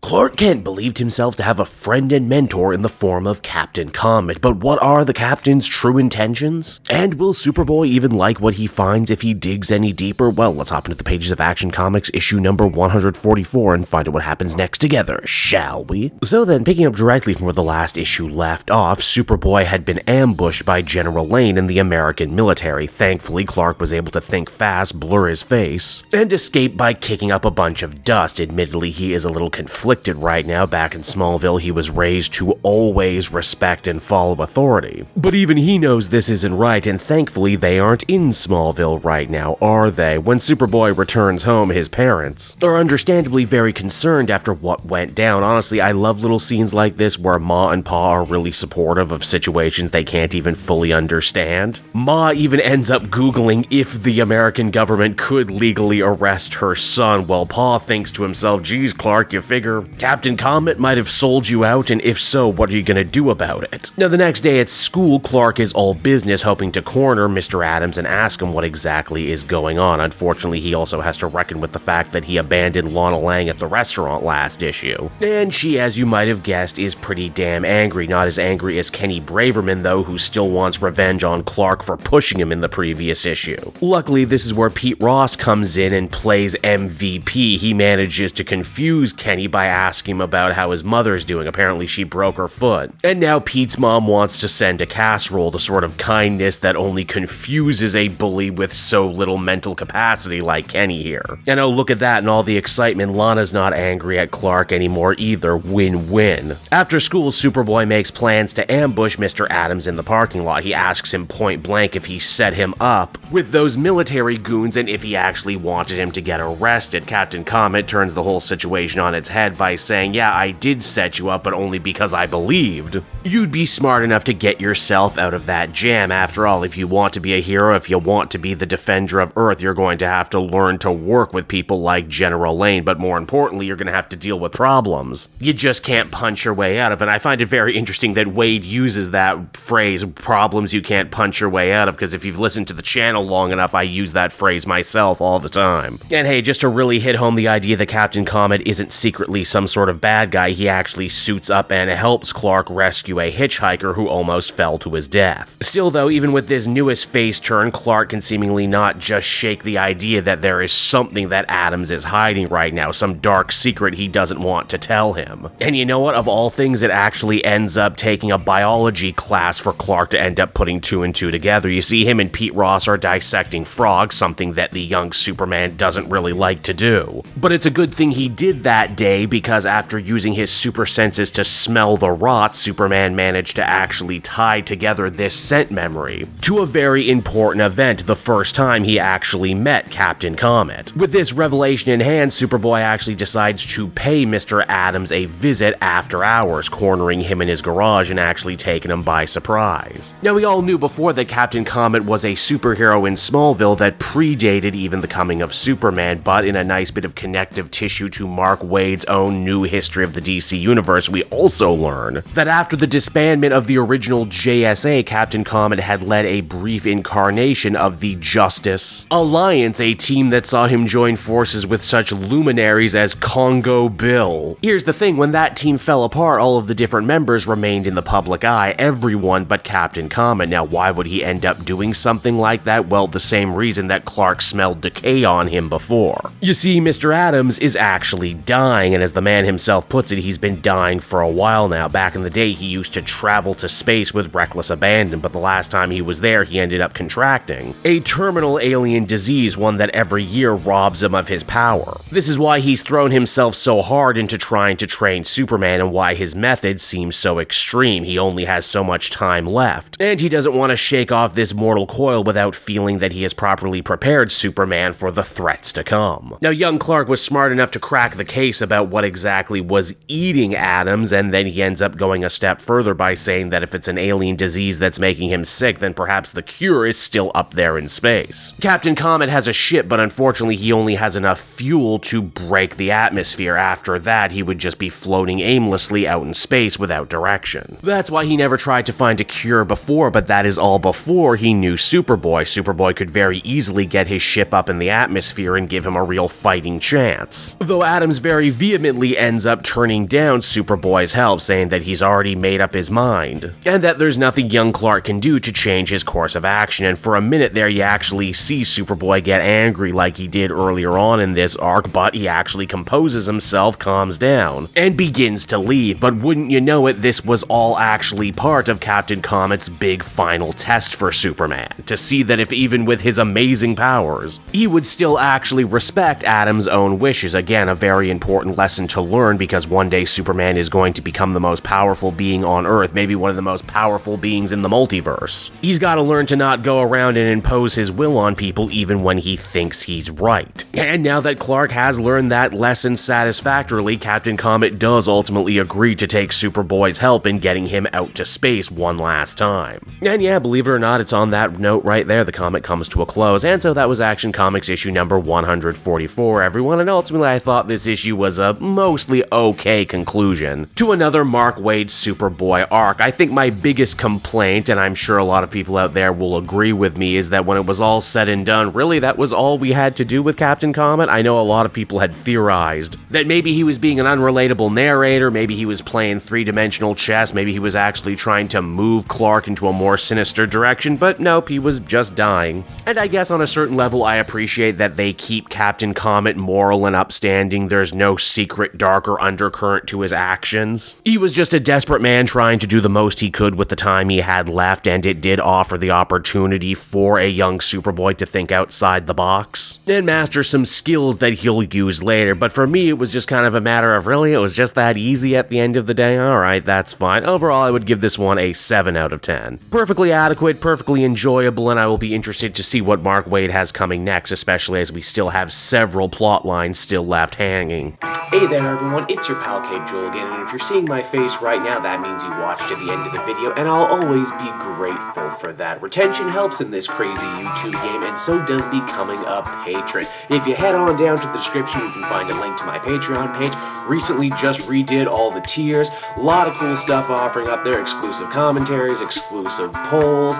Clark Kent believed himself to have a friend and mentor in the form of Captain Comet, but what are the Captain's true intentions? And will Superboy even like what he finds if he digs any deeper? Well, let's hop into the pages of Action Comics issue number 144 and find out what happens next together, shall we? So then, picking up directly from where the last issue left off, Superboy had been ambushed by General Lane and the American military. Thankfully, Clark was able to think fast, blur his face, and escape by kicking up a bunch of dust. Admittedly, he is a little conflicted right now. Back in Smallville, he was raised to always respect and follow authority. But even he knows this isn't right, and thankfully they aren't in Smallville right now, are they? When Superboy returns home, his parents are understandably very concerned after what went down. Honestly, I love little scenes like this where Ma and Pa are really supportive of situations they can't even fully understand. Ma even ends up Googling if the American government could legally arrest her son, while Pa thinks to himself, geez, Clark, you figure Captain Comet might have sold you out, and if so, what are you gonna do about it? Now, the next day at school, Clark is all business, hoping to corner Mr. Adams and ask him what exactly is going on. Unfortunately, he also has to reckon with the fact that he abandoned Lana Lang at the restaurant last issue. And she, as you might have guessed, is pretty damn angry. Not as angry as Kenny Braverman, though, who still wants revenge on Clark for pushing him in the previous issue. Luckily, this is where Pete Ross comes in and plays MVP. He manages to confuse Kenny by asking him about how his mother's doing. Apparently, she broke her foot. And now Pete's mom wants to send a casserole, the sort of kindness that only confuses a bully with so little mental capacity like Kenny here. And oh, look at that, and all the excitement, Lana's not angry at Clark anymore either. Win-win. After school, Superboy makes plans to ambush Mr. Adams in the parking lot. He asks him point blank if he set him up with those military goons and if he actually wanted him to get arrested. Captain Comet turns the whole situation on its head by saying, yeah, I did set you up, but only because I believed you'd be smart enough to get yourself out of that jam. After all, if you want to be a hero, if you want to be the defender of Earth, you're going to have to learn to work with people like General Lane, but more importantly, you're going to have to deal with problems you just can't punch your way out of. And I find it very interesting that Wade uses that phrase, problems you can't punch your way out of, because if you've listened to the channel long enough, I use that phrase myself all the time. And hey, just to really hit home the idea that Captain Comet isn't secretly some sort of bad guy, he actually suits up and helps Clark rescue a hitchhiker who almost fell to his death. Still though, even with this newest face turn, Clark can seemingly not just shake the idea that there is something that Adams is hiding right now, some dark secret he doesn't want to tell him. And you know what? Of all things, it actually ends up taking a biology class for Clark to end up putting two and two together. You see, him and Pete Ross are dissecting frogs, something that the young Superman doesn't really like to do. But it's a good thing he did that day, because after using his super senses to smell the rot, Superman managed to actually tie together this scent memory to a very important event, the first time he actually met Captain Comet. With this revelation in hand, Superboy actually decides to pay Mr. Adams a visit after hours, cornering him in his garage and actually taking him by surprise. Now, we all knew before that Captain Comet was a superhero in Smallville that predated even the coming of Superman, but in a nice bit of connective tissue to Mark Waid's own new history of the DC Universe, we also learn that after the disbandment of the original JSA, Captain Comet had led a brief incarnation of the Justice Alliance, a team that saw him join forces with such luminaries as Congo Bill. Here's the thing, when that team fell apart, all of the different members remained in the public eye, everyone but Captain Comet. Now, why would he end up doing something like that? Well, the same reason that Clark smelled decay on him before. You see, Mr. Adams is actually dying, and as the man himself puts it, he's been dying for a while now. Back in the day, he used to travel to space with reckless abandon, but the last time he was there, he ended up contracting a terminal alien disease, one that every year robs him of his power. This is why he's thrown himself so hard into trying to train Superman, and why his methods seem so extreme. He only has so much time left, and he doesn't want to shake off this mortal coil without feeling that he has properly prepared Superman for the threats to come. Now, young Clark was smart enough to crack the case about what exactly was eating Adams, and then he ends up going a step further by saying that if it's an alien disease that's making him sick, then perhaps the cure is still up there in space. Captain Comet has a ship, but unfortunately he only has enough fuel to break the atmosphere. After that, he would just be floating aimlessly out in space without direction. That's why he never tried to find a cure before, but that is all before he knew Superboy. Superboy could very easily get his ship up in the atmosphere and give him a real fighting chance. Though Adams very vehemently reportedly ends up turning down Superboy's help, saying that he's already made up his mind, and that there's nothing young Clark can do to change his course of action. And for a minute there, you actually see Superboy get angry like he did earlier on in this arc, but he actually composes himself, calms down, and begins to leave. But wouldn't you know it, this was all actually part of Captain Comet's big final test for Superman, to see that if even with his amazing powers, he would still actually respect Adam's own wishes. Again, a very important lesson to learn, because one day Superman is going to become the most powerful being on Earth, maybe one of the most powerful beings in the multiverse. He's got to learn to not go around and impose his will on people even when he thinks he's right. And now that Clark has learned that lesson satisfactorily, Captain Comet does ultimately agree to take Superboy's help in getting him out to space one last time. And yeah, believe it or not, it's on that note right there the comic comes to a close. And so that was Action Comics issue number 144, everyone, and ultimately I thought this issue was a mostly okay conclusion to another Mark Waid Superboy arc. I think my biggest complaint, and I'm sure a lot of people out there will agree with me, is that when it was all said and done, really that was all we had to do with Captain Comet. I know a lot of people had theorized that maybe he was being an unrelatable narrator, maybe he was playing three-dimensional chess, maybe he was actually trying to move Clark into a more sinister direction, but nope, he was just dying. And I guess on a certain level I appreciate that they keep Captain Comet moral and upstanding. There's no secret, darker undercurrent to his actions. He was just a desperate man trying to do the most he could with the time he had left, and it did offer the opportunity for a young Superboy to think outside the box and master some skills that he'll use later. But for me, it was just kind of a matter of, really, it was just that easy at the end of the day? Alright, that's fine. Overall, I would give this one a 7 out of 10. Perfectly adequate, perfectly enjoyable, and I will be interested to see what Mark Waid has coming next, especially as we still have several plot lines still left hanging. Hey there everyone, it's your pal Cape Joel again, and if you're seeing my face right now, that means you watched to the end of the video, and I'll always be grateful for that. Retention helps in this crazy YouTube game, and so does becoming a patron. If you head on down to the description, you can find a link to my Patreon page. Recently just redid all the tiers, a lot of cool stuff offering up there, exclusive commentaries, exclusive polls,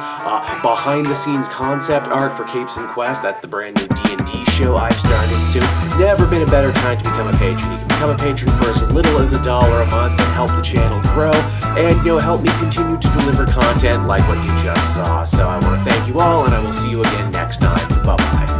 behind the scenes concept art for Capes and Quest, that's the brand new D&D show I've started soon. Never been a better time to become a patron. You can become a patron for as little as $1 a month and help the channel grow, and help me continue to deliver content like what you just saw. So I want to thank you all, and I will see you again next time. Bye-bye.